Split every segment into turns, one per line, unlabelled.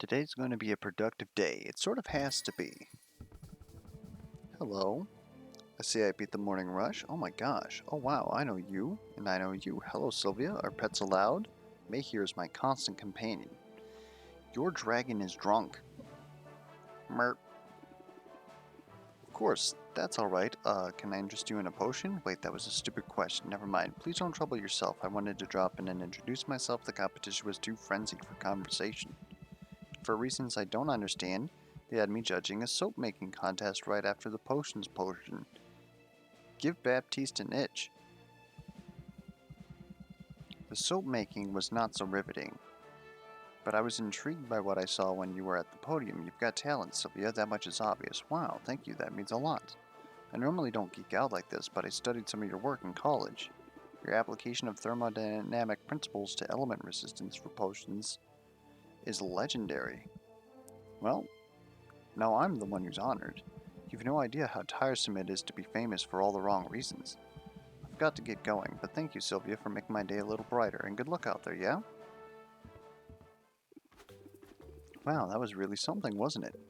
Today's going to be a productive day. It sort of has to be. Hello. I see I beat the morning rush. Oh my gosh. Oh wow, I know you. And I know you. Hello, Sylvia. Are pets allowed? May here is my constant companion. Your dragon is drunk. Merp. Of course, that's alright. Can I interest you in a potion? Wait, that was a stupid question. Never mind. Please don't trouble yourself. I wanted to drop in and introduce myself. The competition was too frenzied for conversation. For reasons I don't understand, they had me judging a soap making contest right after the potions potion. Give Baptiste an itch. The soap making was not so riveting, but I was intrigued by what I saw when you were at the podium. You've got talent, Sylvia, that much is obvious. Wow, thank you, that means a lot. I normally don't geek out like this, but I studied some of your work in college. Your application of thermodynamic principles to element resistance for potions is legendary. Well, now I'm the one who's honored. You've no idea how tiresome it is to be famous for all the wrong reasons. I've got to get going, but thank you, Sylvia, for making my day a little brighter, and good luck out there, yeah? Wow, that was really something, wasn't it?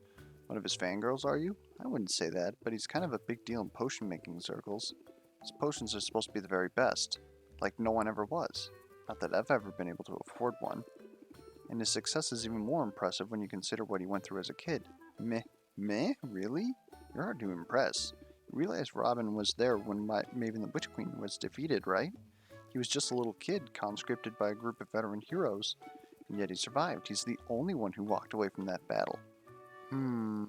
One of his fangirls, are you? I wouldn't say that, but he's kind of a big deal in potion-making circles. His potions are supposed to be the very best, like no one ever was. Not that I've ever been able to afford one. And his success is even more impressive when you consider what he went through as a kid. Meh? Really? You're hard to impress. You realize Robin was there when Maven the Witch Queen was defeated, right? He was just a little kid, conscripted by a group of veteran heroes, and yet he survived. He's the only one who walked away from that battle. Hmm.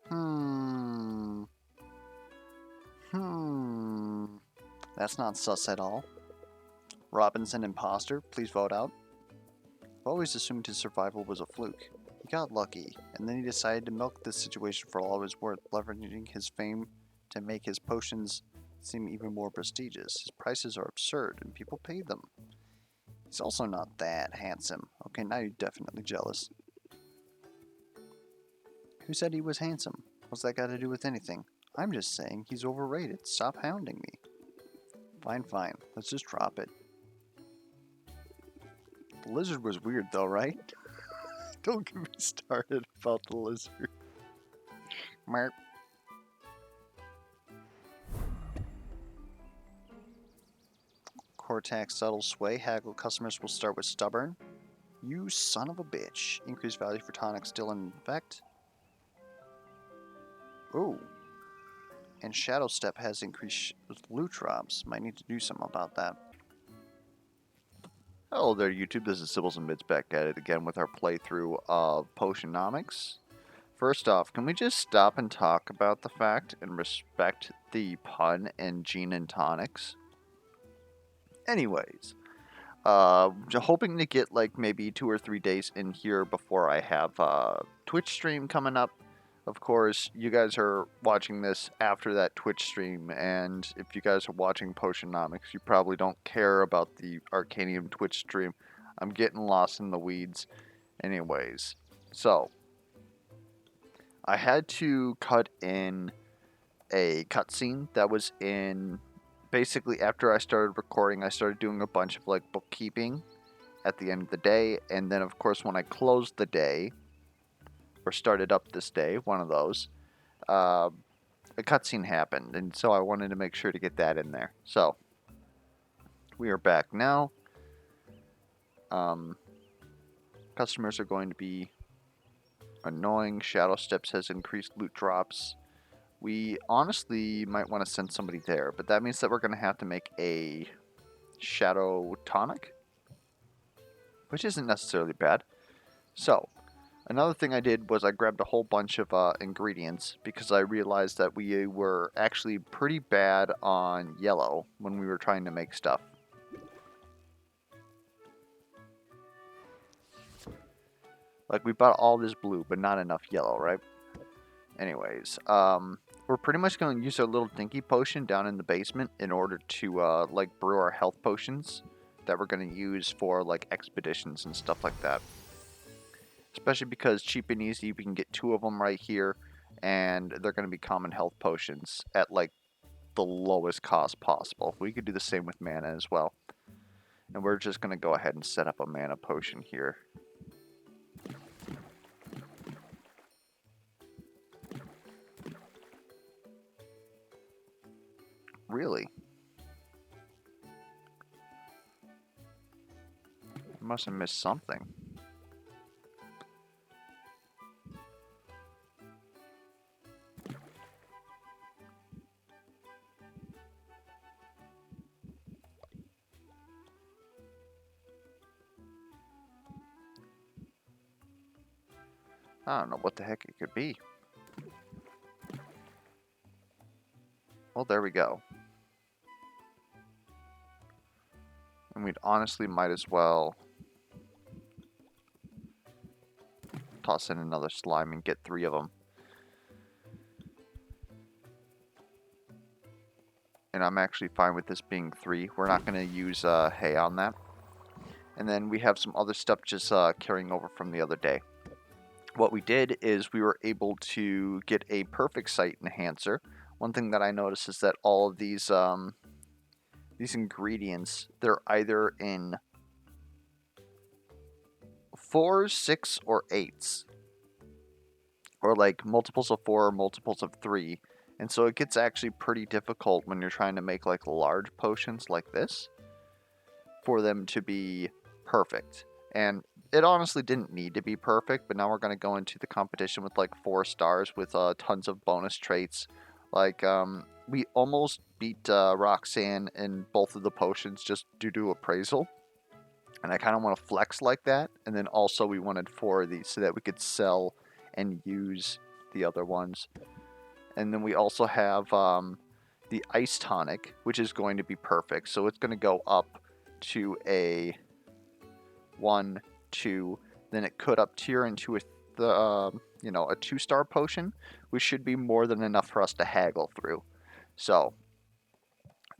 Hmm. Hmm. That's not sus at all. Robin's an imposter. Please vote out. I've always assumed his survival was a fluke. He got lucky, and then he decided to milk this situation for all it was worth, leveraging his fame to make his potions seem even more prestigious. His prices are absurd, and people pay them. He's also not that handsome. Okay, now you're definitely jealous. Who said he was handsome? What's that got to do with anything? I'm just saying he's overrated. Stop hounding me. Fine. Let's just drop it. The lizard was weird though, right? Don't get me started about the lizard. Merp. Cortex subtle sway. Haggle customers will start with stubborn. You son of a bitch. Increased value for tonic still in effect. Ooh. And Shadow Step has increased loot drops. Might need to do something about that. Hello there, YouTube. This is Sybils and Mids back at it again with our playthrough of Potionomics. First off, can we just stop and talk about the fact and respect the pun in gin and tonics? Anyways, hoping to get like maybe 2 or 3 days in here before I have a Twitch stream coming up. Of course, you guys are watching this after that Twitch stream, and if you guys are watching Potionomics, you probably don't care about the Arcanium Twitch stream. I'm getting lost in the weeds. Anyways, so I had to cut in a cutscene that was in basically after I started recording. I started doing a bunch of like bookkeeping at the end of the day, and then of course when I closed the day or started up this day, one of those, a cutscene happened, and so I wanted to make sure to get that in there. So we are back now. Customers are going to be annoying. Shadow Steps has increased loot drops. We honestly might want to send somebody there, but that means that we're going to have to make a Shadow Tonic, which isn't necessarily bad. So, another thing I did was I grabbed a whole bunch of ingredients because I realized that we were actually pretty bad on yellow when we were trying to make stuff. Like, we bought all this blue, but not enough yellow, right? Anyways, we're pretty much going to use our little dinky potion down in the basement in order to, like, brew our health potions that we're going to use for, like, expeditions and stuff like that. Especially because cheap and easy, we can get 2 of them right here, and they're going to be common health potions at, like, the lowest cost possible. We could do the same with mana as well. And we're just going to go ahead and set up a mana potion here. Really? I must have missed something. I don't know what the heck it could be. Well, there we go. And we'd honestly might as well toss in another slime and get 3 of them. And I'm actually fine with this being 3. We're not going to use hay on that. And then we have some other stuff just carrying over from the other day. What we did is we were able to get a perfect site enhancer. One thing that I noticed is that all of these ingredients, they're either in 4s, 6, or 8s. Or like multiples of 4 or multiples of 3. And so it gets actually pretty difficult when you're trying to make like large potions like this for them to be perfect. And it honestly didn't need to be perfect, but now we're going to go into the competition with like 4 stars with tons of bonus traits. Like, we almost beat Roxanne in both of the potions just due to appraisal. And I kind of want to flex like that. And then also we wanted 4 of these so that we could sell and use the other ones. And then we also have the ice tonic, which is going to be perfect. So it's going to go up to a 1, 2, then it could up tier into a 2-star potion, which should be more than enough for us to haggle through. So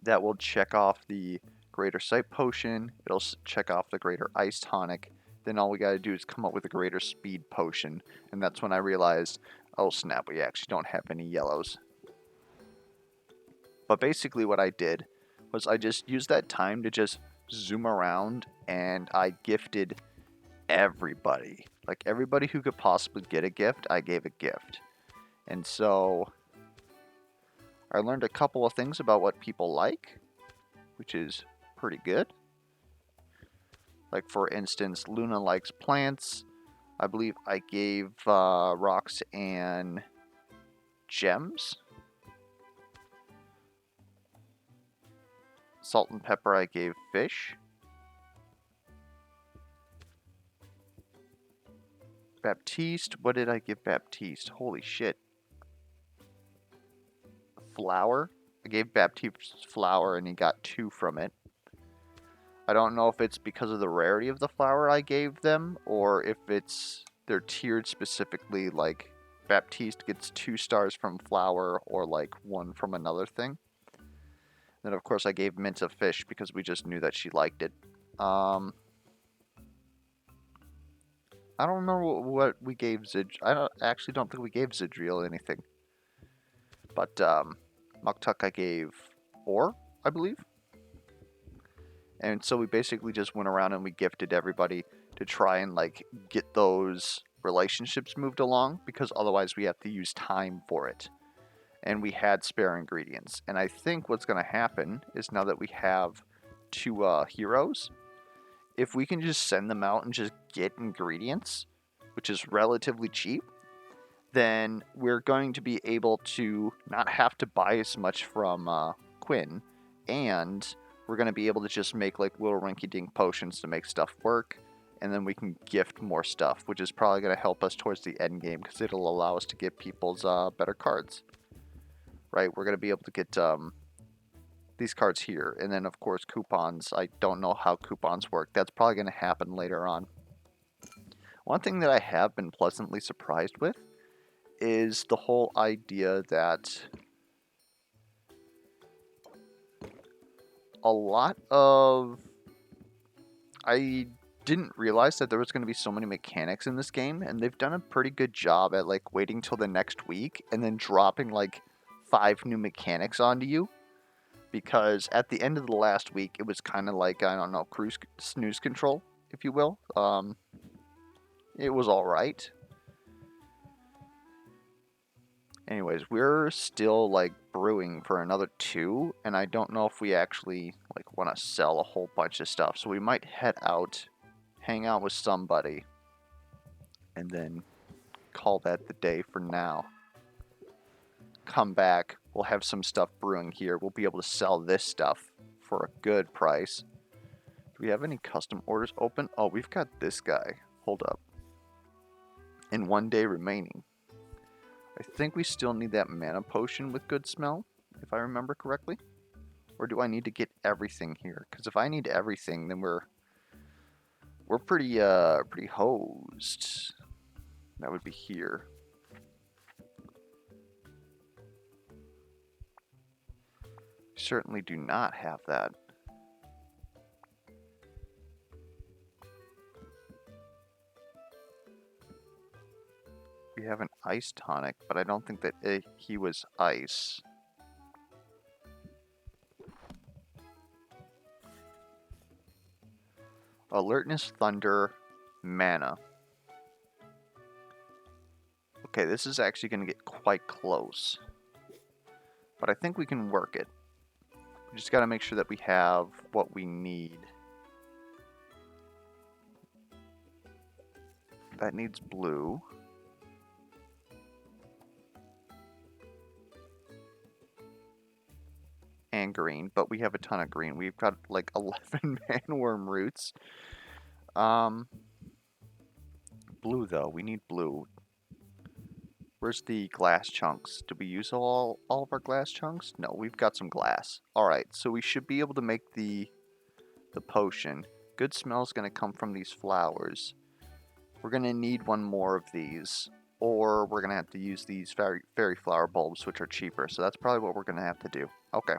that will check off the greater sight potion. It'll check off the greater ice tonic. Then all we got to do is come up with a greater speed potion, and that's when I realized, oh snap, we actually don't have any yellows. But basically what I did was I just used that time to just zoom around, and I gifted everybody. Like everybody who could possibly get a gift, I gave a gift. And so I learned a couple of things about what people like, which is pretty good. Like for instance, Luna likes plants. I believe I gave Roxanne gems. Salt and pepper I gave fish. Baptiste, what did I give Baptiste? Holy shit. Flour. I gave Baptiste flour and he got 2 from it. I don't know if it's because of the rarity of the flour I gave them, or if they're tiered specifically, like Baptiste gets 2 stars from flour or like 1 from another thing. Then of course I gave Mint a fish because we just knew that she liked it. I don't remember what we gave Zid. I actually don't think we gave Zidriel anything. But Muktuk I gave ore, I believe. And so we basically just went around and we gifted everybody to try and like get those relationships moved along, because otherwise we have to use time for it. And we had spare ingredients. And I think what's going to happen is now that we have 2 heroes, if we can just send them out and just get ingredients, which is relatively cheap, then we're going to be able to not have to buy as much from Quinn, and we're going to be able to just make like little rinky-dink potions to make stuff work, and then we can gift more stuff, which is probably going to help us towards the end game because it'll allow us to get people's better cards. Right, we're going to be able to get these cards here, and then of course coupons. I don't know how coupons work. That's probably going to happen later on. One thing that I have been pleasantly surprised with is the whole idea that a lot of... I didn't realize that there was going to be so many mechanics in this game, and they've done a pretty good job at like waiting till the next week and then dropping like 5 new mechanics onto you. Because at the end of the last week, it was kind of like, I don't know, snooze control, if you will. It was alright. Anyways, we're still like brewing for another 2, and I don't know if we actually like want to sell a whole bunch of stuff. So we might head out, hang out with somebody, and then call that the day for now. Come back, we'll have some stuff brewing here. We'll be able to sell this stuff for a good price. Do we have any custom orders open? Oh, we've got this guy. Hold up. In 1 day remaining. I think we still need that mana potion with good smell, if I remember correctly. Or do I need to get everything here? Because if I need everything, then we're pretty hosed. That would be here. Certainly do not have that. We have an ice tonic, but I don't think that he was ice. Alertness, thunder, mana. Okay, this is actually going to get quite close. But I think we can work it. We just got to make sure that we have what we need. That needs blue. And green, but we have a ton of green. We've got like 11 manworm roots. Blue though, we need blue. Where's the glass chunks? Did we use all of our glass chunks? No, we've got some glass. Alright, so we should be able to make the potion. Good smell is going to come from these flowers. We're going to need one more of these. Or we're going to have to use these fairy flower bulbs, which are cheaper. So that's probably what we're going to have to do. Okay.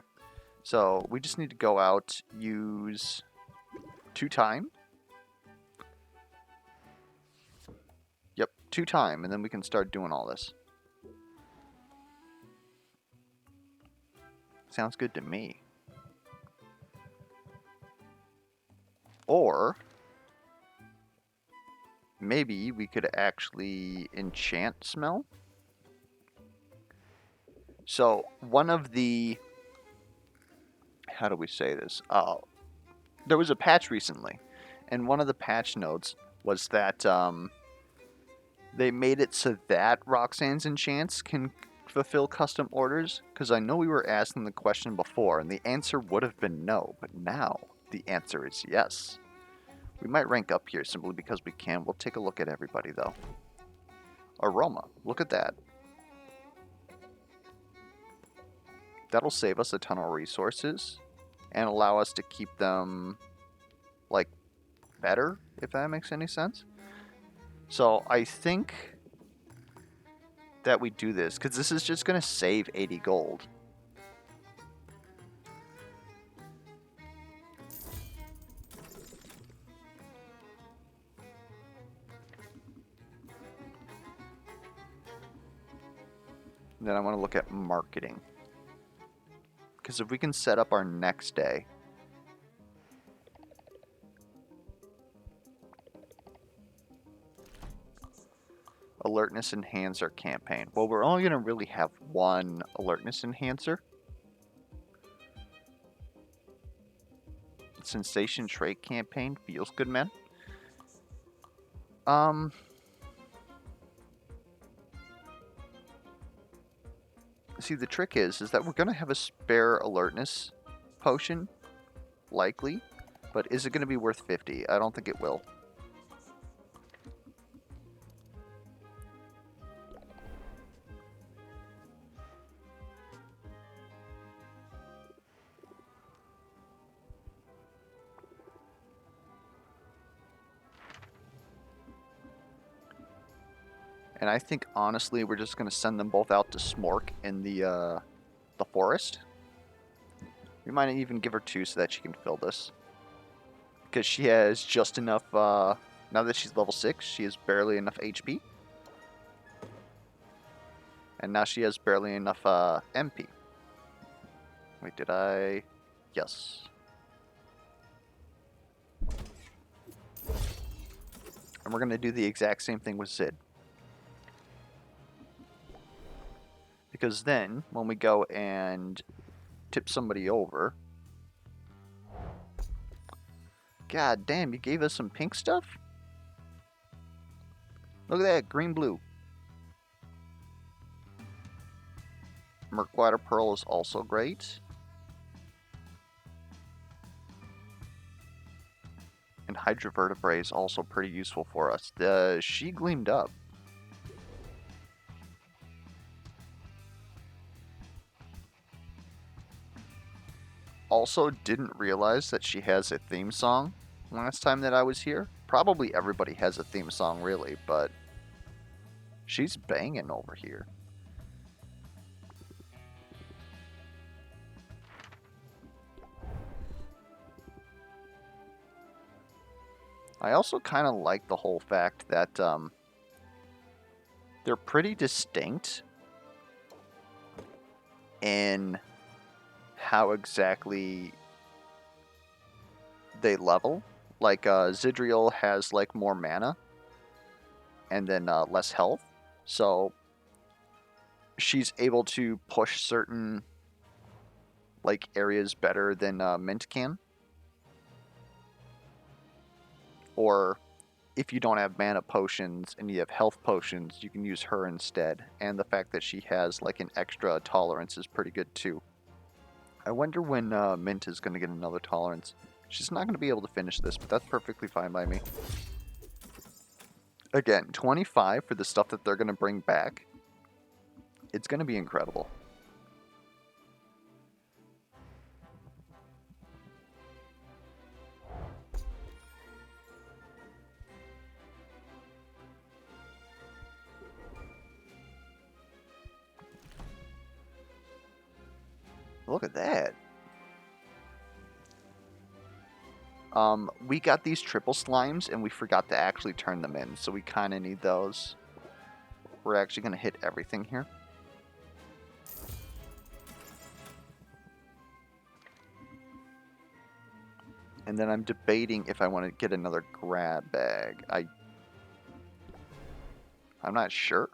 So we just need to go out, use 2 time. Yep, 2 time, and then we can start doing all this. Sounds good to me. Or maybe we could actually enchant smell. So one of the... How do we say this? There was a patch recently, and one of the patch notes was that they made it so that Roxanne's enchants can fulfill custom orders. Because I know we were asking the question before, and the answer would have been no, but now the answer is yes. We might rank up here simply because we can. We'll take a look at everybody, though. Aroma. Look at that. That'll save us a ton of resources and allow us to keep them, like, better, if that makes any sense. So I think that we do this, because this is just going to save 80 gold. And then I want to look at marketing. Because if we can set up our next day. Alertness enhancer campaign. Well, we're only going to really have one alertness enhancer. Sensation trait campaign. Feels good, man. See, the trick is that we're going to have a spare alertness potion, likely, but is it going to be worth 50? I don't think it will. And I think, honestly, we're just going to send them both out to Smork in the forest. We might even give her 2 so that she can fill this. Because she has just enough, now that she's level 6, she has barely enough HP. And now she has barely enough MP. Wait, did I? Yes. And we're going to do the exact same thing with Zid. Because then, when we go and tip somebody over... God damn, you gave us some pink stuff? Look at that, green-blue. Murkwater Pearl is also great. And Hydrovertebrae is also pretty useful for us. She gleamed up. Also didn't realize that she has a theme song last time that I was here. Probably everybody has a theme song, really, but she's banging over here. I also kind of like the whole fact that they're pretty distinct in how exactly they level. Like Zidriel has like more mana and then less health, so she's able to push certain like areas better than Mint can. Or if you don't have mana potions and you have health potions, you can use her instead. And the fact that she has like an extra tolerance is pretty good too. I wonder when Mint is going to get another tolerance. She's not going to be able to finish this, but that's perfectly fine by me. Again, 25 for the stuff that they're going to bring back. It's going to be incredible. Look at that. We got these triple slimes and we forgot to actually turn them in, so we kind of need those. We're actually going to hit everything here. And then I'm debating if I want to get another grab bag. I'm not sure.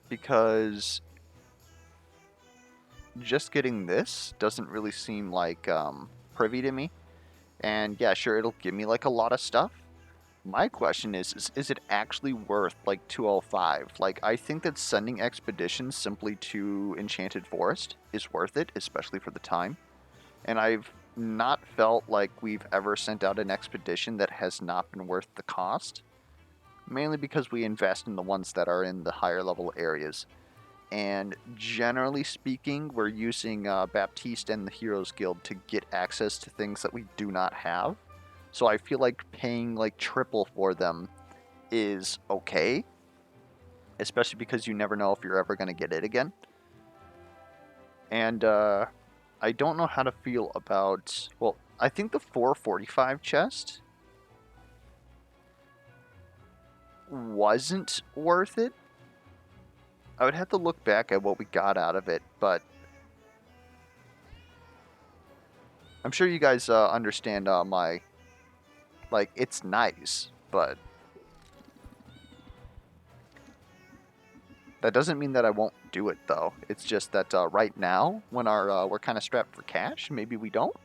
Because just getting this doesn't really seem like privy to me. And yeah, sure, it'll give me like a lot of stuff. My question is it actually worth like 205? Like, I think that sending expeditions simply to Enchanted Forest is worth it, especially for the time. And I've not felt like we've ever sent out an expedition that has not been worth the cost. Mainly because we invest in the ones that are in the higher level areas. And generally speaking, we're using Baptiste and the Heroes Guild to get access to things that we do not have. So I feel like paying like triple for them is okay. Especially because you never know if you're ever going to get it again. And I don't know how to feel about... Well, I think the 445 chest wasn't worth it. I would have to look back at what we got out of it, but I'm sure you guys understand my... Like, it's nice, but that doesn't mean that I won't do it, though. It's just that right now, when we're kind of strapped for cash, maybe we don't.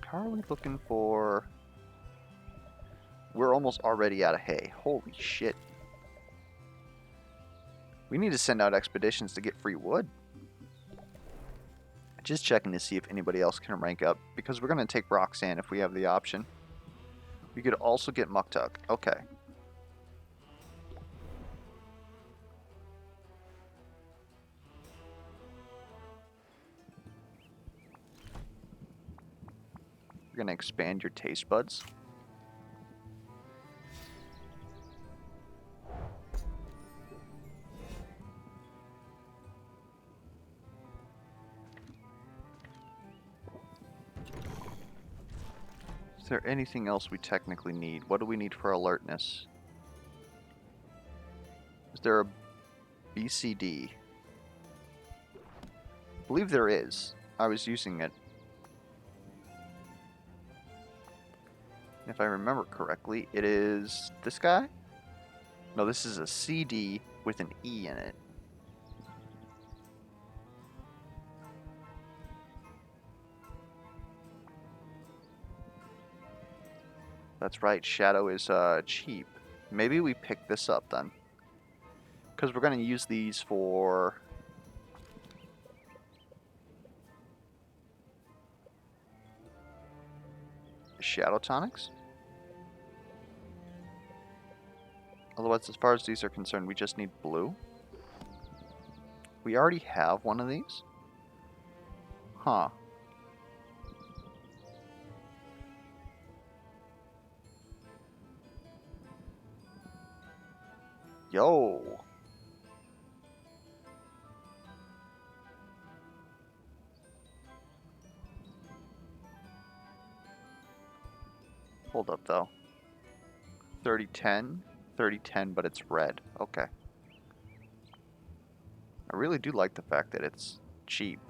How are we looking for... We're almost already out of hay. Holy shit. We need to send out expeditions to get free wood. Just checking to see if anybody else can rank up, because we're going to take Roxanne if we have the option. We could also get Muktuk. Okay. We're going to expand your taste buds. Is there anything else we technically need? What do we need for alertness? Is there a BCD? I believe there is. I was using it. If I remember correctly, it is this guy? No, this is a CD with an E in it. That's right, Shadow is cheap. Maybe we pick this up then. Because we're going to use these for... Shadow tonics? Otherwise, as far as these are concerned, we just need blue. We already have one of these? Huh. Yo! Hold up, though. 3010? 3010, but it's red. Okay. I really do like the fact that it's cheap.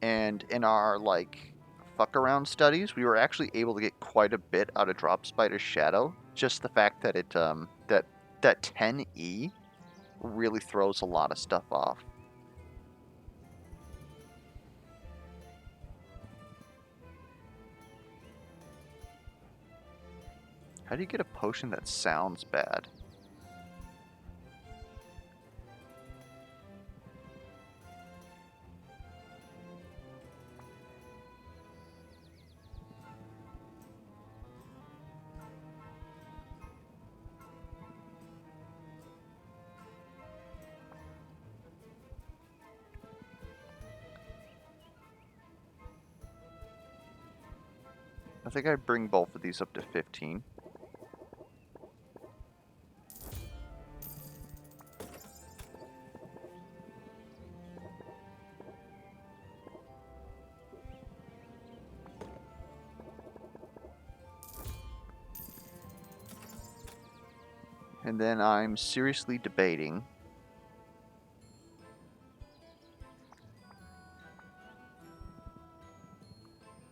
And in our, like, fuck around studies, we were actually able to get quite a bit out of Drop Spider's Shadow. Just the fact that it, that 10E really throws a lot of stuff off. How do you get a potion that sounds bad? I think I bring both of these up to 15. And then I'm seriously debating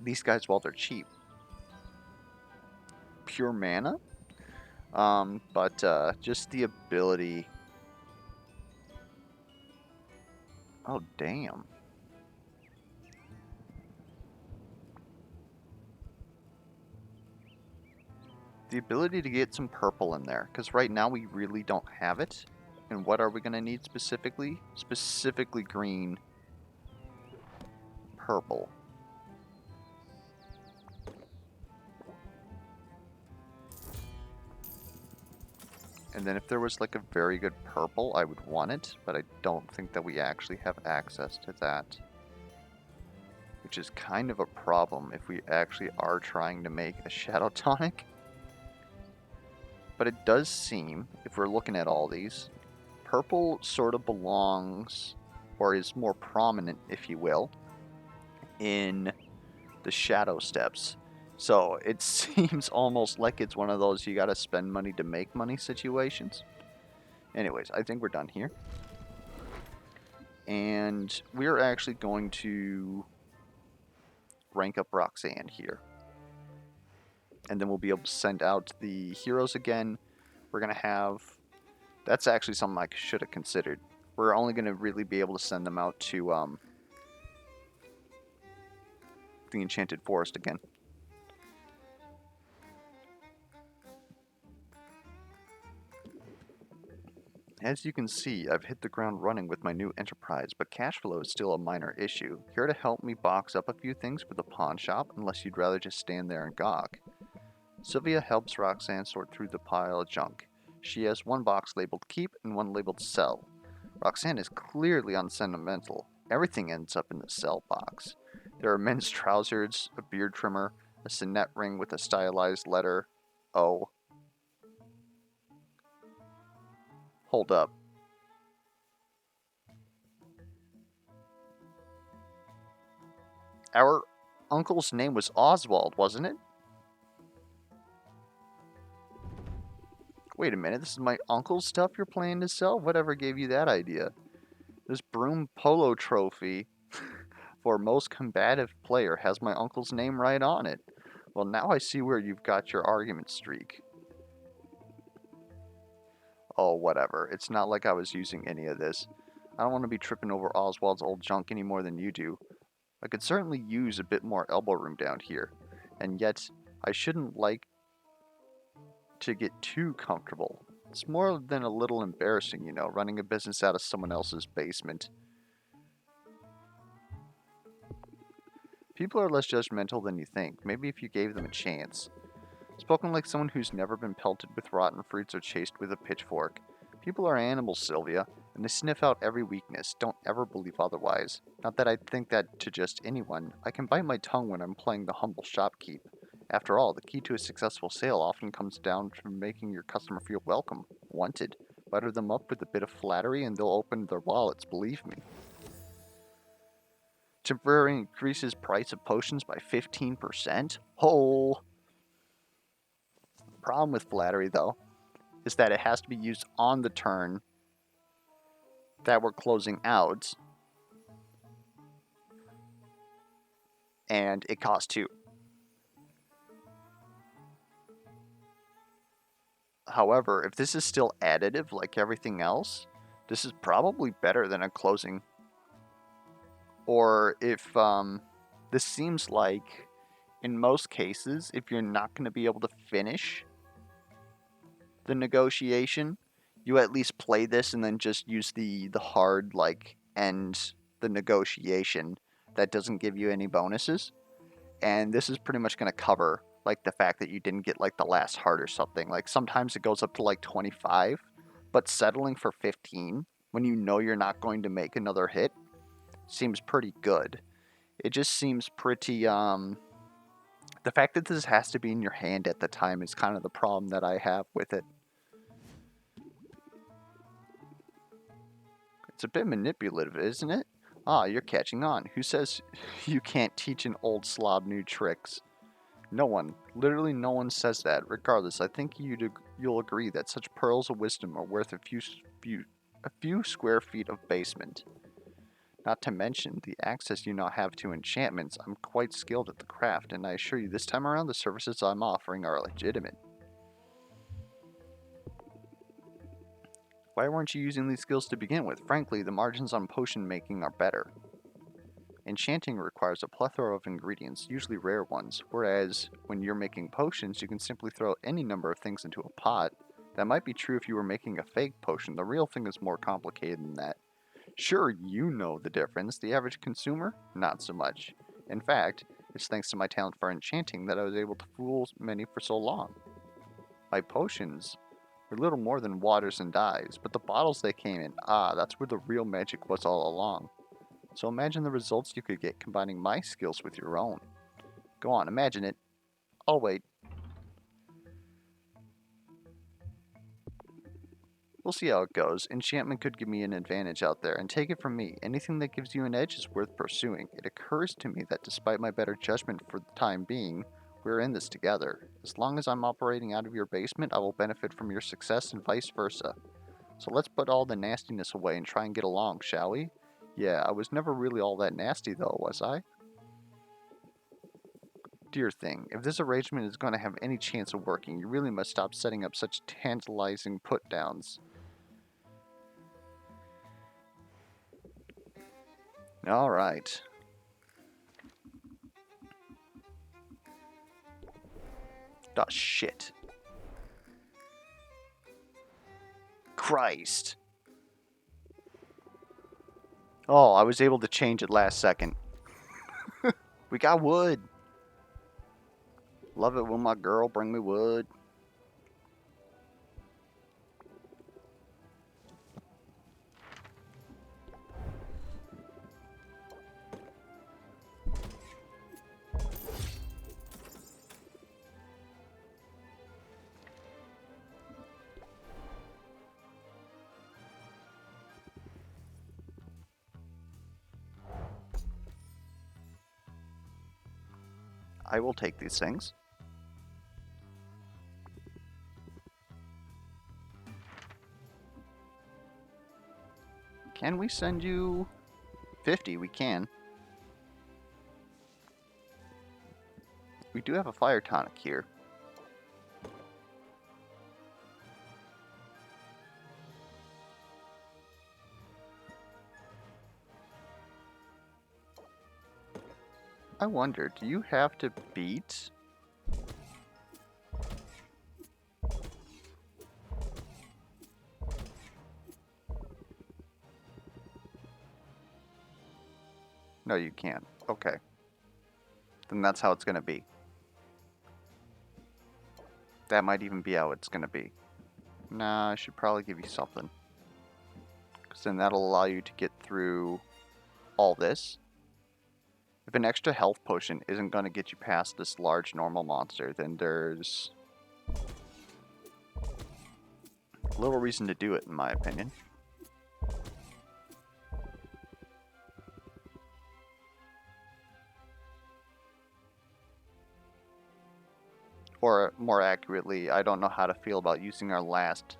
these guys while they're cheap. Pure mana? But just the ability... Oh, damn. The ability to get some purple in there, because right now we really don't have it. And what are we going to need specifically? Specifically green, purple. And then if there was like a very good purple, I would want it, but I don't think that we actually have access to that. Which is kind of a problem if we actually are trying to make a Shadow Tonic. But it does seem, if we're looking at all these, purple sort of belongs, or is more prominent, if you will, in the Shadow Steps. So it seems almost like it's one of those you gotta spend money to make money situations. Anyways, I think we're done here. And we're actually going to rank up Roxanne here. And then we'll be able to send out the heroes again. We're going to have... That's actually something I should have considered. We're only going to really be able to send them out to the Enchanted Forest again. As you can see, I've hit the ground running with my new enterprise, but cash flow is still a minor issue. Here to help me box up a few things for the pawn shop, unless you'd rather just stand there and gawk. Sylvia helps Roxanne sort through the pile of junk. She has one box labeled keep and one labeled sell. Roxanne is clearly unsentimental. Everything ends up in the sell box. There are men's trousers, a beard trimmer, a signet ring with a stylized letter O. Hold up. Our uncle's name was Oswald, wasn't it? Wait a minute, this is my uncle's stuff you're planning to sell? Whatever gave you that idea? This broom polo trophy for most combative player has my uncle's name right on it. Well, now I see where you've got your argument streak. Oh, whatever. It's not like I was using any of this. I don't want to be tripping over Oswald's old junk any more than you do. I could certainly use a bit more elbow room down here. And yet, I shouldn't like to get too comfortable. It's more than a little embarrassing, you know, running a business out of someone else's basement. People are less judgmental than you think, maybe if you gave them a chance. Spoken like someone who's never been pelted with rotten fruits or chased with a pitchfork. People are animals, Sylvia, and they sniff out every weakness. Don't ever believe otherwise. Not that I'd think that to just anyone. I can bite my tongue when I'm playing the humble shopkeep. After all, the key to a successful sale often comes down to making your customer feel welcome, wanted. Butter them up with a bit of flattery and they'll open their wallets, believe me. Temporarily increases price of potions by 15%? Oh! Problem with flattery, though, is that it has to be used on the turn that we're closing out, and it costs 2. However, if this is still additive like everything else, this is probably better than a closing. Or if, this seems like, in most cases, if you're not going to be able to finish the negotiation, you at least play this and then just use the hard, like, end the negotiation that doesn't give you any bonuses. And this is pretty much going to cover, like, the fact that you didn't get, like, the last heart or something. Like, sometimes it goes up to, like, 25, but settling for 15 when you know you're not going to make another hit seems pretty good. It just seems pretty, the fact that this has to be in your hand at the time is kind of the problem that I have with it. It's a bit manipulative, isn't it? Ah, you're catching on. Who says you can't teach an old slob new tricks? No one. Literally no one says that. Regardless, I think you'll agree that such pearls of wisdom are worth a few square feet of basement. Not to mention the access you now have to enchantments. I'm quite skilled at the craft, and I assure you this time around the services I'm offering are legitimate. Why weren't you using these skills to begin with? Frankly, the margins on potion making are better. Enchanting requires a plethora of ingredients, usually rare ones, whereas when you're making potions, you can simply throw any number of things into a pot. That might be true if you were making a fake potion. The real thing is more complicated than that. Sure, you know the difference. The average consumer? Not so much. In fact, it's thanks to my talent for enchanting that I was able to fool many for so long. My potions were little more than waters and dyes, but the bottles they came in, that's where the real magic was all along. So imagine the results you could get combining my skills with your own. Go on, imagine it. I'll wait. We'll see how it goes. Enchantment could give me an advantage out there, and take it from me, anything that gives you an edge is worth pursuing. It occurs to me that despite my better judgment for the time being, we're in this together. As long as I'm operating out of your basement, I will benefit from your success and vice versa. So let's put all the nastiness away and try and get along, shall we? Yeah, I was never really all that nasty though, was I? Dear thing, if this arrangement is going to have any chance of working, you really must stop setting up such tantalizing put-downs. Alright. Oh, shit. Christ. Oh, I was able to change it last second. We got wood. Love it when my girl bring me wood. I will take these things. Can we send you 50? We can. We do have a fire tonic here. I wonder, do you have to beat? No, you can't. Okay. Then that's how it's going to be. That might even be how it's going to be. Nah, I should probably give you something. Because then that'll allow you to get through all this. If an extra health potion isn't going to get you past this large normal monster, then there's little reason to do it, in my opinion. Or, more accurately, I don't know how to feel about using our last...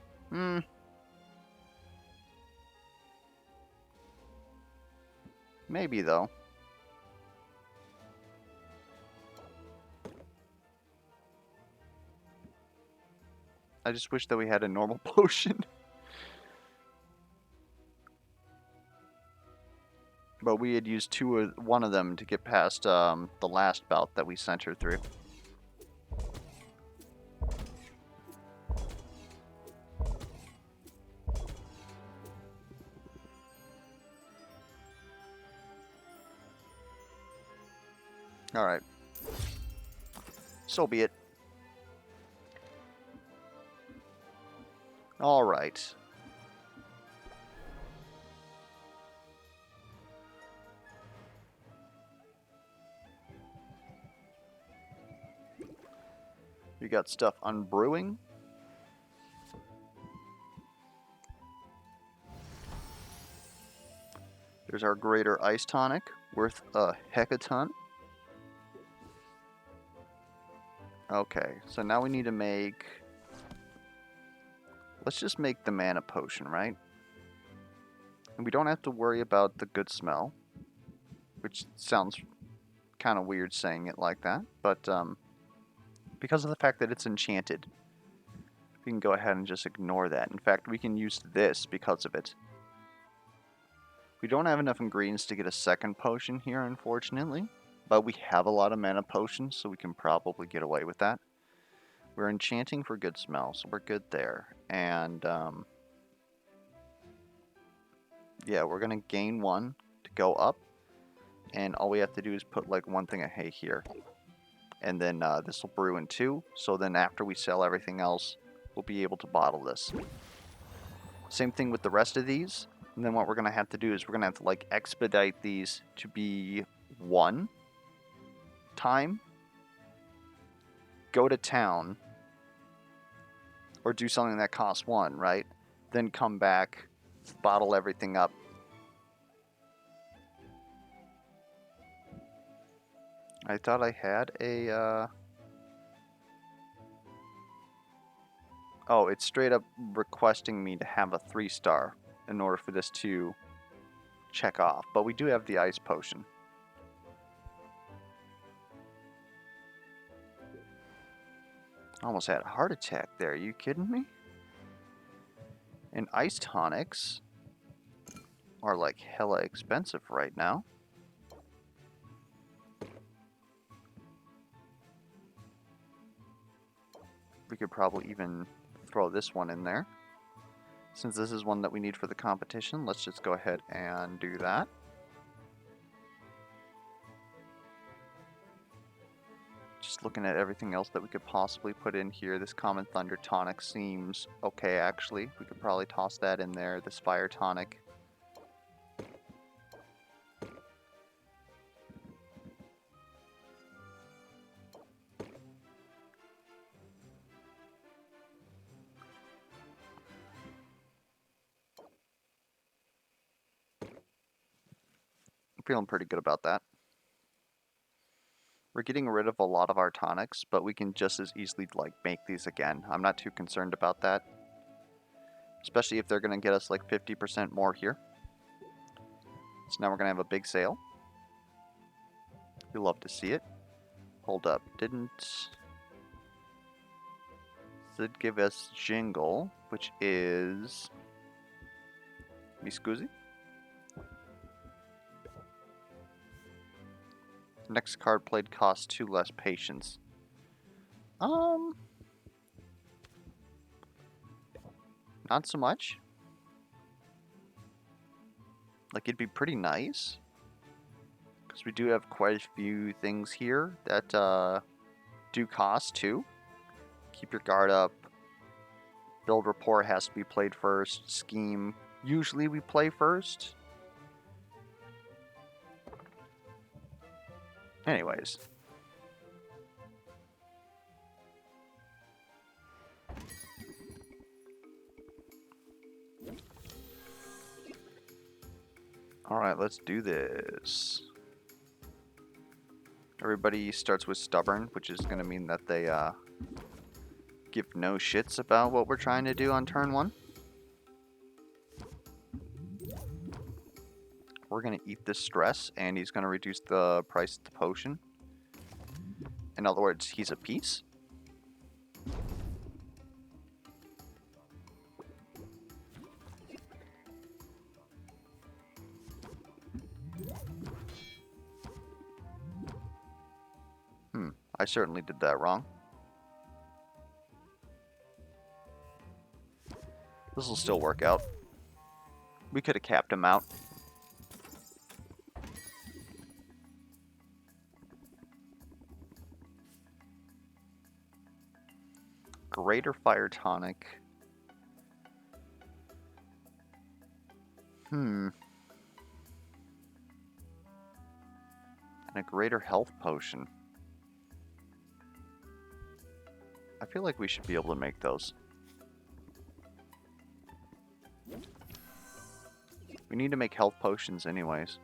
Maybe, though. I just wish that we had a normal potion. But we had used one of them to get past the last bout that we sent her through. Alright. So be it. Alright. We got stuff on brewing. There's our greater ice tonic, worth a hecaton. Okay, so now we need to make... Let's just make the mana potion, right? And we don't have to worry about the good smell. Which sounds kind of weird saying it like that, but because of the fact that it's enchanted, we can go ahead and just ignore that. In fact, we can use this because of it. We don't have enough ingredients to get a second potion here, unfortunately, but we have a lot of mana potions, so we can probably get away with that. We're enchanting for good smell, so we're good there. And, yeah, we're going to gain one to go up, and all we have to do is put, like, one thing of hay here. And then this will brew in 2, so then after we sell everything else, we'll be able to bottle this. Same thing with the rest of these. And then what we're going to have to do is we're going to have to like expedite these to be 1 time, go to town, or do something that costs 1, right? Then come back, bottle everything up. I thought I had a... Oh, it's straight up requesting me to have a 3-star in order for this to check off. But we do have the ice potion. Almost had a heart attack there. Are you kidding me? And ice tonics are like hella expensive right now. We could probably even throw this one in there. Since this is one that we need for the competition, let's just go ahead and do that. Just looking at everything else that we could possibly put in here, this Common Thunder Tonic seems okay actually. We could probably toss that in there, this Fire Tonic. I'm feeling pretty good about that. We're getting rid of a lot of our tonics, but we can just as easily like make these again. I'm not too concerned about that. Especially if they're going to get us like 50% more here. So now we're going to have a big sale. We love to see it. Hold up, didn't Sid give us jingle, which is mi scusi? Next card played costs 2 less patience. Not so much. Like, it'd be pretty nice. Because we do have quite a few things here that do cost, too. Keep your guard up. Build rapport has to be played first. Scheme, usually we play first. Anyways. Alright, let's do this. Everybody starts with stubborn, which is going to mean that they give no shits about what we're trying to do on turn 1. We're going to eat this stress, and he's going to reduce the price of the potion. In other words, he's a piece. I certainly did that wrong. This will still work out. We could have capped him out. Greater fire tonic. And a greater health potion. I feel like we should be able to make those. We need to make health potions anyways.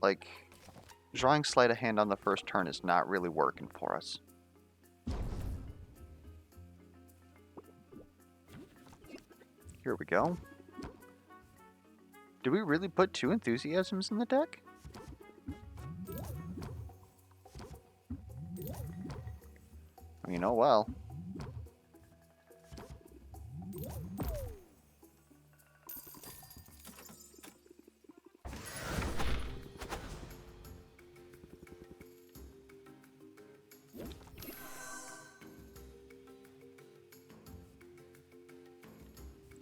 Like, drawing sleight of hand on the first turn is not really working for us. Here we go. Did we really put 2 enthusiasms in the deck? I mean, oh well.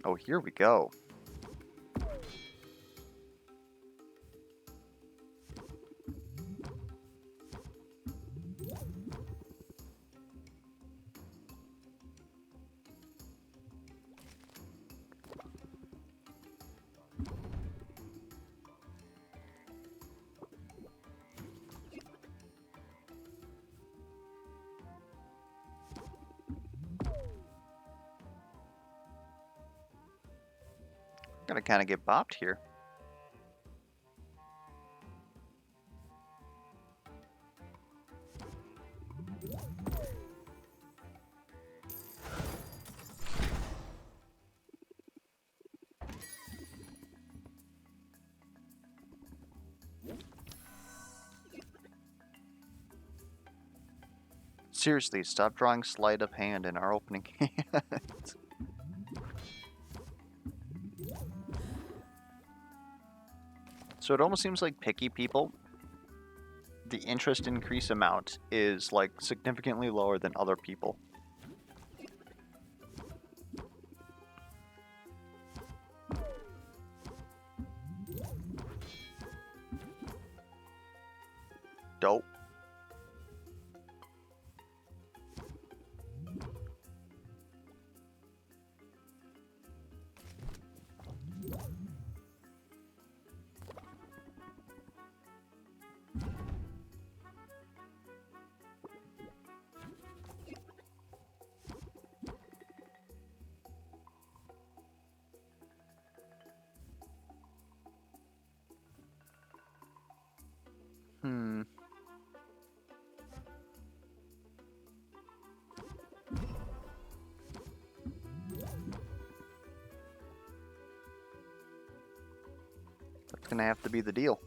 Oh, here we go. Gonna kind of get bopped here. Seriously, stop drawing sleight of hand in our opening hand. So it almost seems like picky people, the interest increase amount is like significantly lower than other people. Dope. gonna have to be the deal.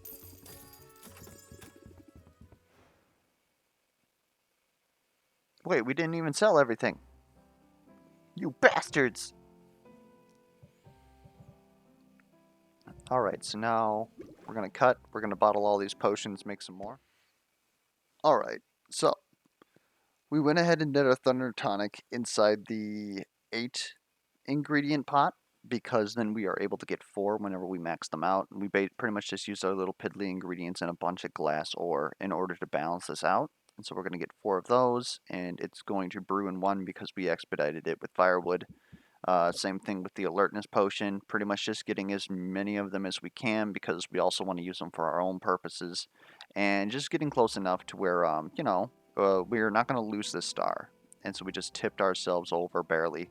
Wait, we didn't even sell everything. You bastards! Alright, so now we're gonna cut. We're gonna bottle all these potions, make some more. Alright, so we went ahead and did our Thunder Tonic inside the 8 ingredient pot because then we are able to get 4 whenever we max them out. We pretty much just use our little piddly ingredients and a bunch of glass ore in order to balance this out. And so we're going to get 4 of those, and it's going to brew in 1 because we expedited it with firewood. Same thing with the alertness potion, pretty much just getting as many of them as we can because we also want to use them for our own purposes. And just getting close enough to where, we're not going to lose this star. And so we just tipped ourselves over barely.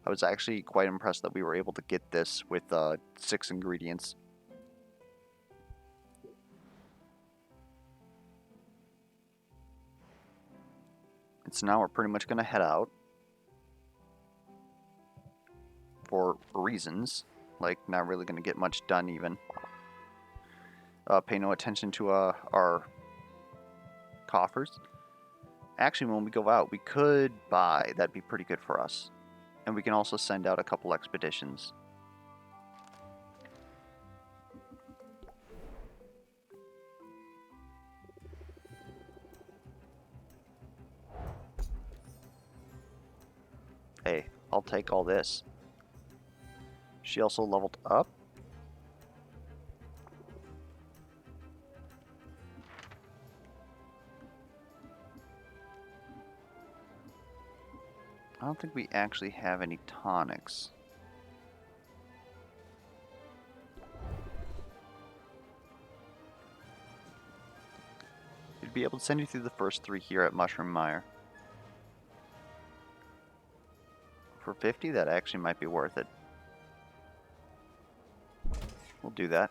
I was actually quite impressed that we were able to get this with 6 ingredients. And so now we're pretty much going to head out. For reasons, like not really going to get much done even. Pay no attention to our coffers. Actually, when we go out, we could buy. That'd be pretty good for us. And we can also send out a couple expeditions. Hey, I'll take all this. She also leveled up. I don't think we actually have any tonics. We'd be able to send you through the first 3 here at Mushroom Mire. For 50, that actually might be worth it. We'll do that.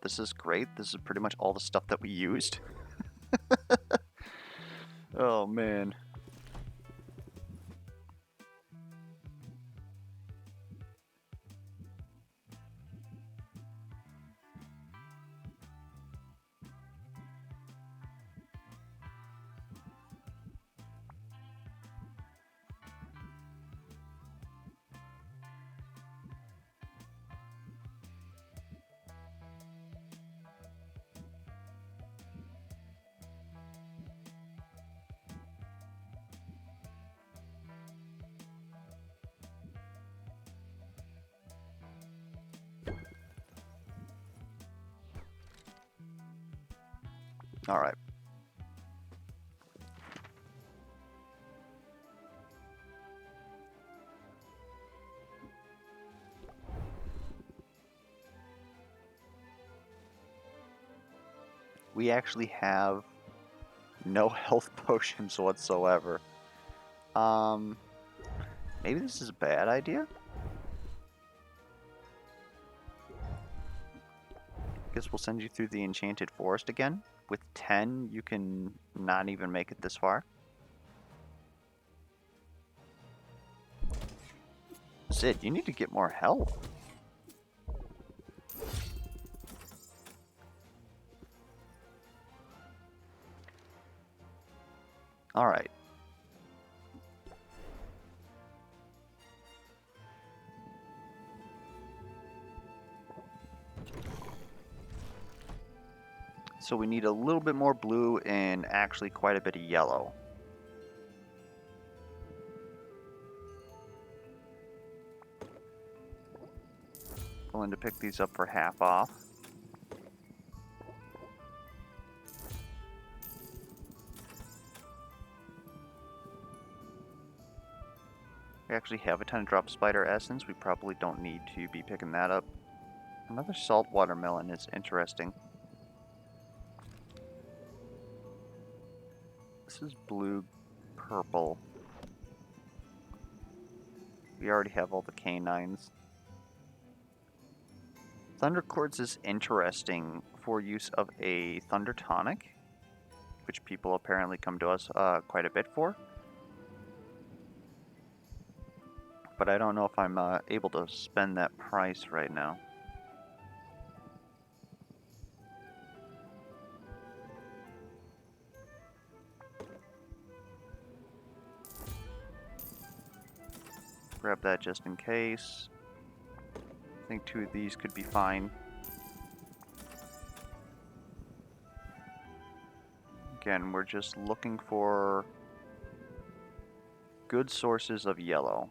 This is great. This is pretty much all the stuff that we used. Oh, man. Alright. We actually have no health potions whatsoever. Maybe this is a bad idea? Guess we'll send you through the Enchanted Forest again. With 10, you can not even make it this far. Sid, you need to get more health. Alright. So we need a little bit more blue and actually quite a bit of yellow. Willing to pick these up for half off. We actually have a ton of drop spider essence. We probably don't need to be picking that up. Another salt watermelon is interesting. This is blue, purple. We already have all the canines. Thunder Quartz is interesting for use of a Thunder Tonic, which people apparently come to us quite a bit for. But I don't know if I'm able to spend that price right now. Grab that just in case. I think 2 of these could be fine. Again, we're just looking for good sources of yellow.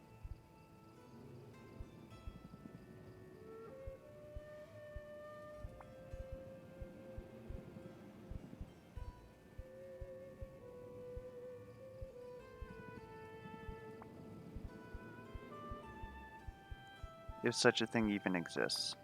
If such a thing even exists.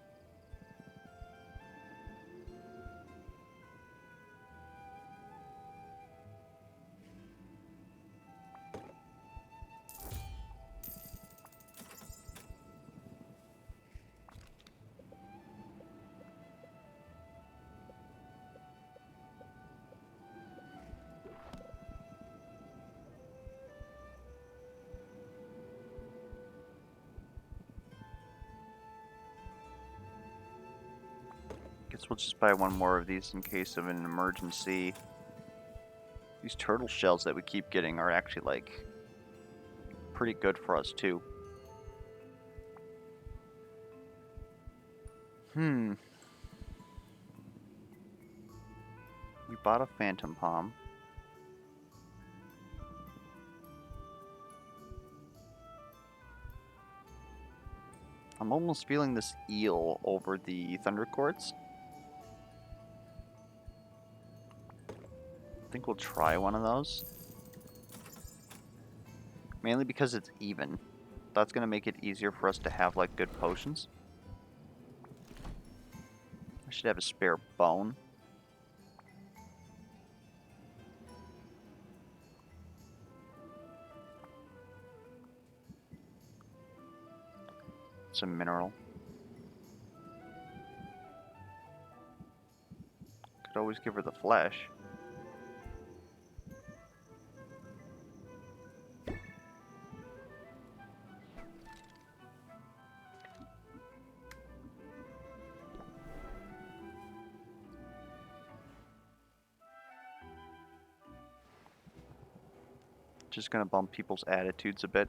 Guess we'll just buy 1 more of these in case of an emergency. These turtle shells that we keep getting are actually, like, pretty good for us, too. We bought a phantom palm. I'm almost feeling this eel over the Thunder Quartz. I think we'll try one of those. Mainly because it's even. That's going to make it easier for us to have, like, good potions. I should have a spare bone. Some mineral. Could always give her the flesh. Just gonna bump people's attitudes a bit.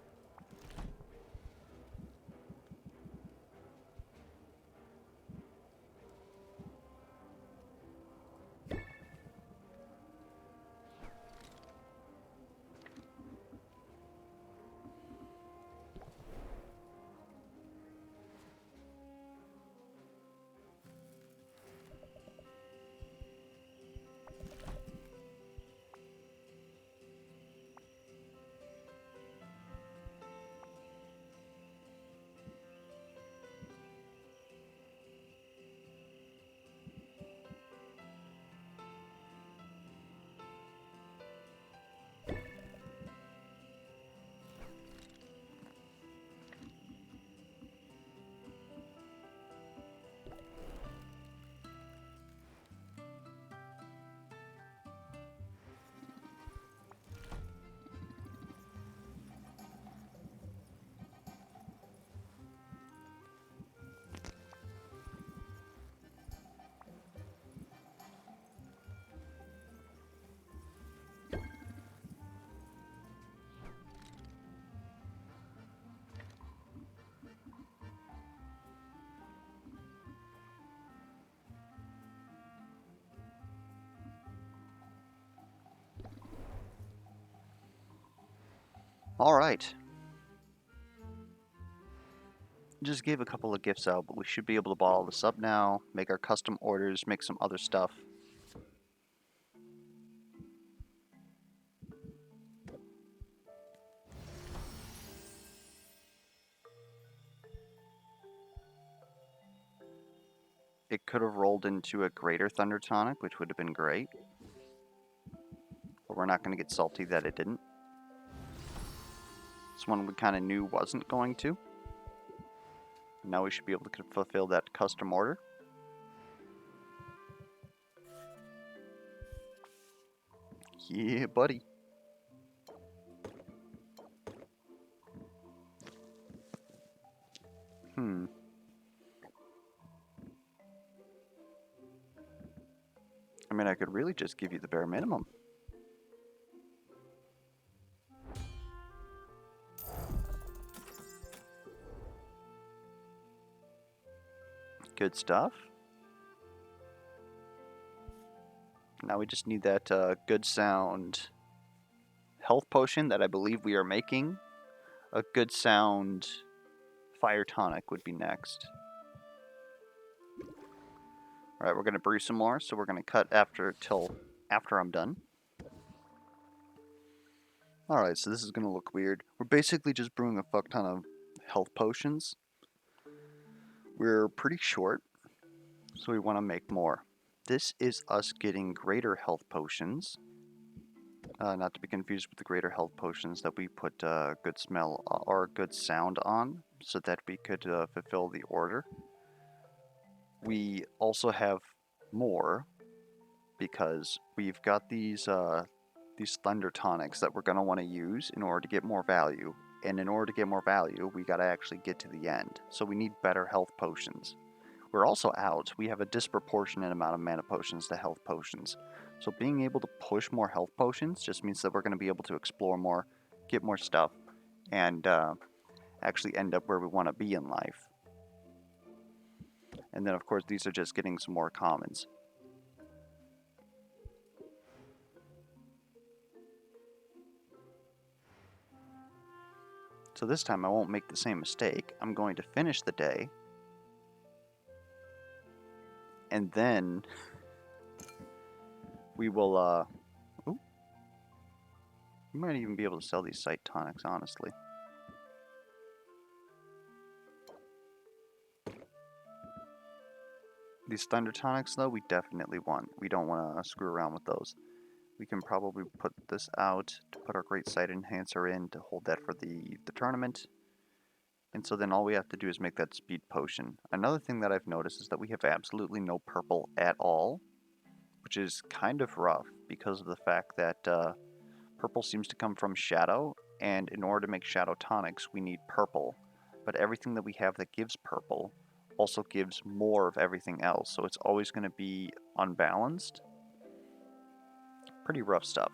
Alright. Just gave a couple of gifts out, but we should be able to bottle this up now, make our custom orders, make some other stuff. It could have rolled into a greater Thunder Tonic, which would have been great. But we're not going to get salty that it didn't. This one we kind of knew wasn't going to. Now we should be able to fulfill that custom order. Yeah, buddy. I mean, I could really just give you the bare minimum. Good stuff. Now we just need that good sound health potion that I believe we are making. A good sound fire tonic would be next. Alright, we're going to brew some more, so we're going to cut till after I'm done. Alright, so this is going to look weird. We're basically just brewing a fuck ton of health potions. We're pretty short, so we want to make more. This is us getting greater health potions. Not to be confused with the greater health potions that we put good smell or good sound on, so that we could fulfill the order. We also have more because we've got these thunder tonics that we're going to want to use in order to get more value. And in order to get more value, we got to actually get to the end. So we need better health potions. We're also out. We have a disproportionate amount of mana potions to health potions. So being able to push more health potions just means that we're going to be able to explore more, get more stuff, and actually end up where we want to be in life. And then, of course, these are just getting some more commons. So this time I won't make the same mistake. I'm going to finish the day. And then we will, ooh. We might even be able to sell these site tonics, honestly. These thunder tonics, though, we definitely want. We don't want to screw around with those. We can probably put this out to put our great sight enhancer in to hold that for the tournament. And so then all we have to do is make that speed potion. Another thing that I've noticed is that we have absolutely no purple at all, which is kind of rough because of the fact that purple seems to come from shadow, and in order to make shadow tonics, we need purple. But everything that we have that gives purple also gives more of everything else, so it's always going to be unbalanced. Pretty rough stuff.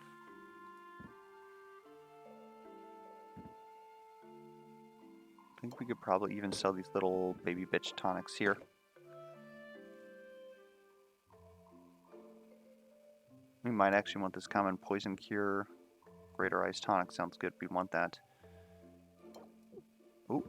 I think we could probably even sell these little baby bitch tonics here. We might actually want this common poison cure. Greater ice tonic sounds good. We want that. Ooh.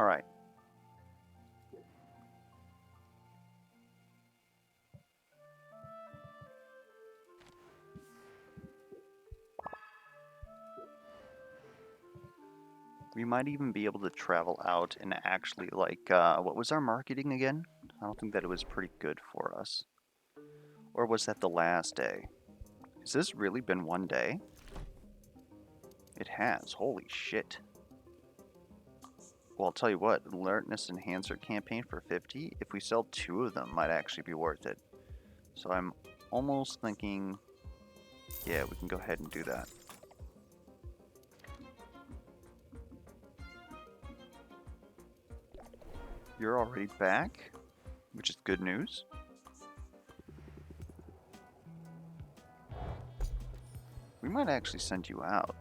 Alright. We might even be able to travel out and actually, like, what was our marketing again? I don't think that it was pretty good for us. Or was that the last day? Has this really been one day? It has. Holy shit. Well, I'll tell you what, Alertness Enhancer campaign for 50, if we sell 2 of them, might actually be worth it. So I'm almost thinking, yeah, we can go ahead and do that. You're already back, which is good news. We might actually send you out.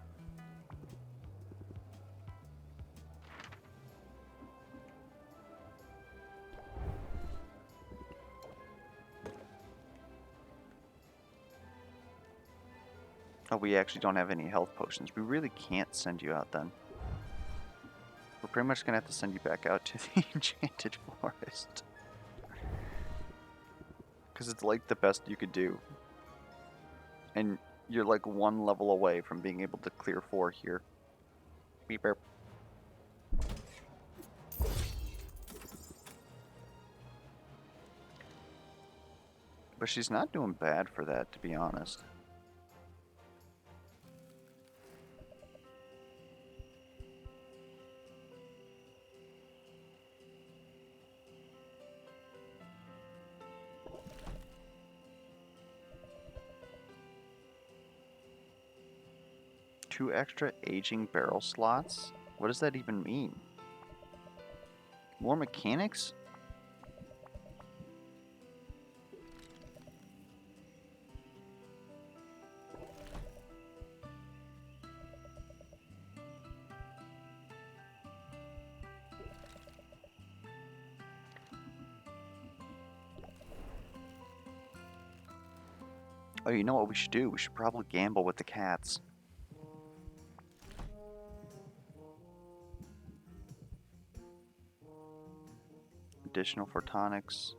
Oh, we actually don't have any health potions. We really can't send you out then. We're pretty much going to have to send you back out to the Enchanted Forest. Because it's like the best you could do. And you're like 1 level away from being able to clear 4 here. Beep burp. But she's not doing bad for that, to be honest. Two extra aging barrel slots? What does that even mean? More mechanics? Oh, you know what we should do? We should probably gamble with the cats. Additional photonics.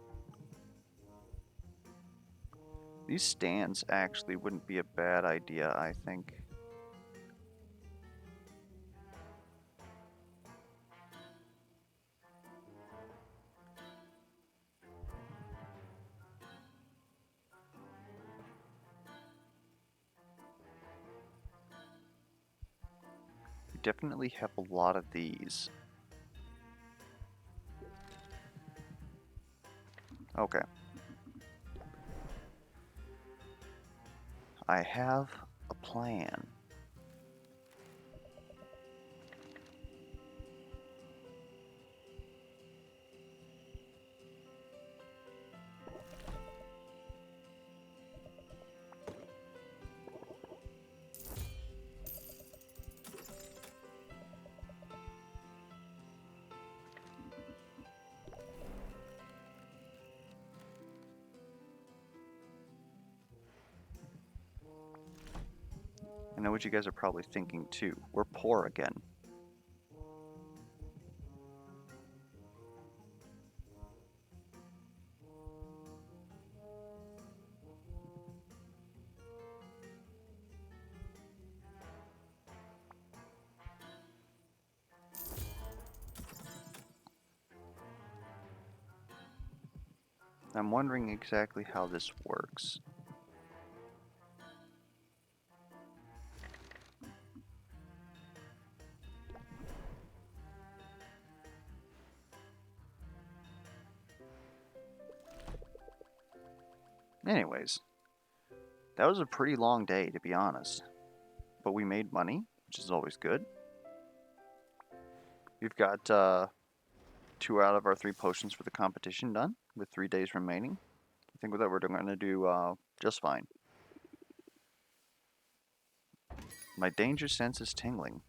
These stands actually wouldn't be a bad idea, I think. We definitely have a lot of these. Okay. I have a plan. I know what you guys are probably thinking too. We're poor again. I'm wondering exactly how this works. Anyways, that was a pretty long day, to be honest. But we made money, which is always good. We've got 2 out of our 3 potions for the competition done, with 3 days remaining. I think with that we're going to do just fine. My danger sense is tingling.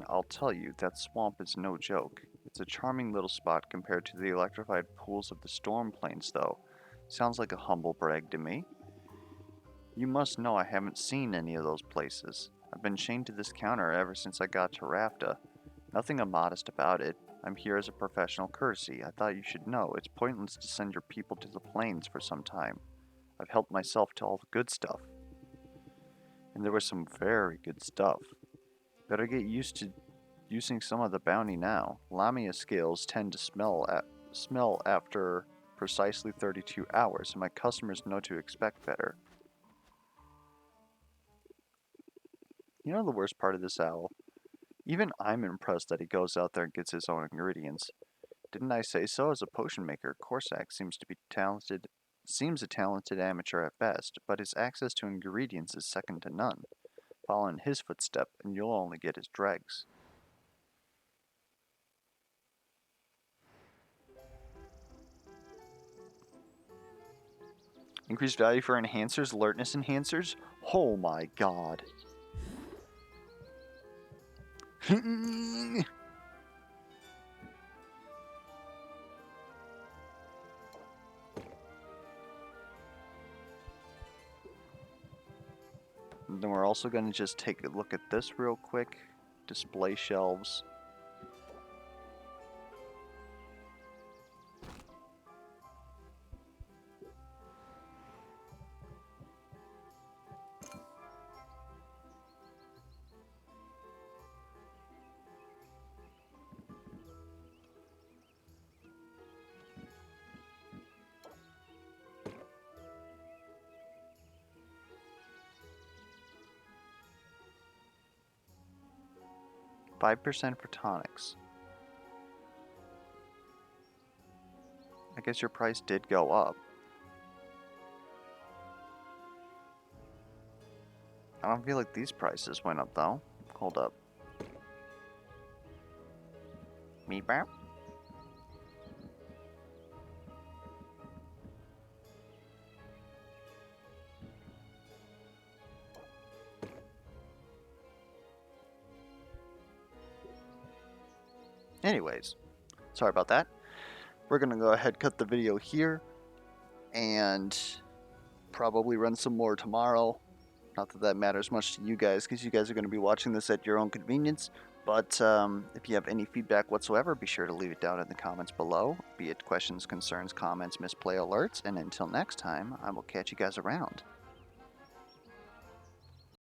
I'll tell you, that swamp is no joke. It's a charming little spot compared to the electrified pools of the storm plains, though. Sounds like a humble brag to me. You must know I haven't seen any of those places. I've been chained to this counter ever since I got to Rafta. Nothing immodest about it. I'm here as a professional courtesy. I thought you should know. It's pointless to send your people to the plains for some time. I've helped myself to all the good stuff. And there was some very good stuff. Better get used to using some of the bounty now. Lamia scales tend to smell after precisely 32 hours, and my customers know to expect better. You know the worst part of this owl? Even I'm impressed that he goes out there and gets his own ingredients. Didn't I say so? As a potion maker, Corsac seems a talented amateur at best, but his access to ingredients is second to none. Follow in his footstep, and you'll only get his dregs. Increased value for enhancers, alertness enhancers? Oh my god. Then we're also going to just take a look at this real quick. Display shelves. 5% for tonics. I guess your price did go up. I don't feel like these prices went up though. Hold up. Me bap. Anyways, sorry about that. We're gonna go ahead cut the video here and probably run some more tomorrow. Not that that matters much to you guys because you guys are going to be watching this at your own convenience. But if you have any feedback whatsoever, be sure to leave it down in the comments below, be it questions, concerns, comments, misplay alerts. And until next time, I will catch you guys around.